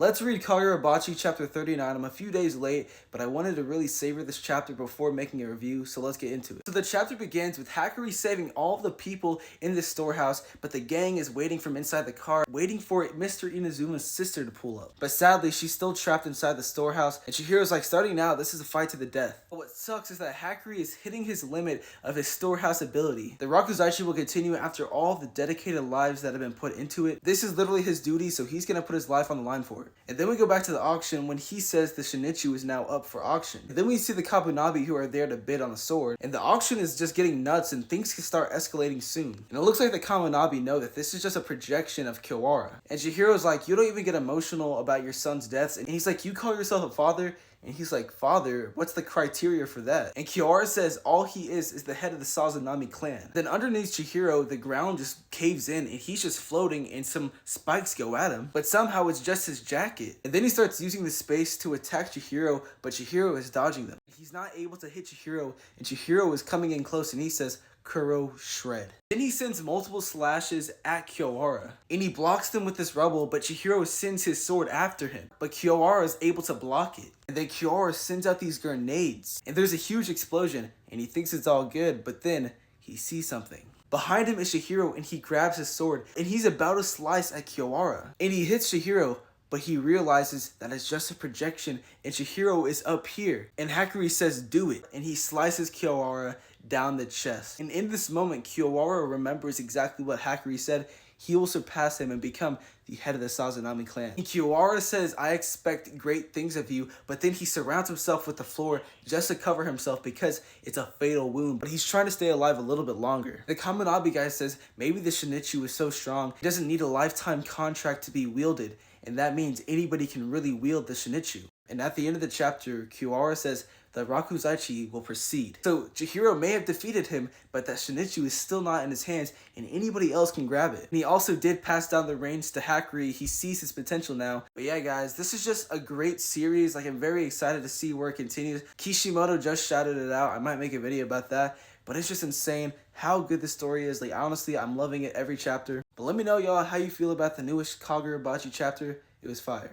Let's read Kagurabachi chapter 39. I'm a few days late, but I wanted to really savor this chapter before making a review, so let's get into it. So the chapter begins with Hakuri saving all of the people in the storehouse, but the gang is waiting from inside the car, waiting for Mr. Inazuma's sister to pull up. But sadly, she's still trapped inside the storehouse, and Chihiro's like, starting now, this is a fight to the death. But what sucks is that Hakuri is hitting his limit of his storehouse ability. The Rakuzachi will continue after all the dedicated lives that have been put into it. This is literally his duty, so he's gonna put his life on the line for it. And then we go back to the auction when he says the Shinichu is now up for auction. And then we see the Kabunabi who are there to bid on the sword. And the auction is just getting nuts and things can start escalating soon. And it looks like the Kabunabi know that this is just a projection of Kiwara. And Chihiro's like, you don't even get emotional about your son's deaths. And he's like, you call yourself a father? And he's like, father, what's the criteria for that? And Kiwara says all he is the head of the Sazanami clan. Then underneath Chihiro, the ground just caves in and he's just floating and some spikes go at him. But somehow it's just his jacket. And then he starts using the space to attack Chihiro, but Chihiro is dodging them. He's not able to hit Chihiro, and Chihiro is coming in close and he says, Kuro shred. Then he sends multiple slashes at Kiwara, and he blocks them with this rubble, but Chihiro sends his sword after him. But Kiwara is able to block it. And then Kiwara sends out these grenades, and there's a huge explosion, and he thinks it's all good, but then he sees something. Behind him is Chihiro, and he grabs his sword, and he's about to slice at Kiwara. And he hits Chihiro, but he realizes that it's just a projection and Chihiro is up here. And Hakuri says, do it. And he slices Kiwara down the chest. And in this moment, Kiwara remembers exactly what Hakuri said. He will surpass him and become the head of the Sazanami clan. And Kiwara says, I expect great things of you, but then he surrounds himself with the floor just to cover himself because it's a fatal wound, but he's trying to stay alive a little bit longer. The Kaminabi guy says, maybe the Shinichu is so strong, he doesn't need a lifetime contract to be wielded, and that means anybody can really wield the Shinichu. And at the end of the chapter, Kiwara says, the Rakuzachi will proceed. So Chihiro may have defeated him, but that Shinichu is still not in his hands and anybody else can grab it. And he also did pass down the reins to Hakuri. He sees his potential now. But yeah guys, this is just a great series. Like, I'm very excited to see where it continues. Kishimoto just shouted it out. I might make a video about that. But it's just insane how good the story is. Like, honestly, I'm loving it every chapter. But let me know, y'all, how you feel about the newest Kagurabachi chapter. It was fire.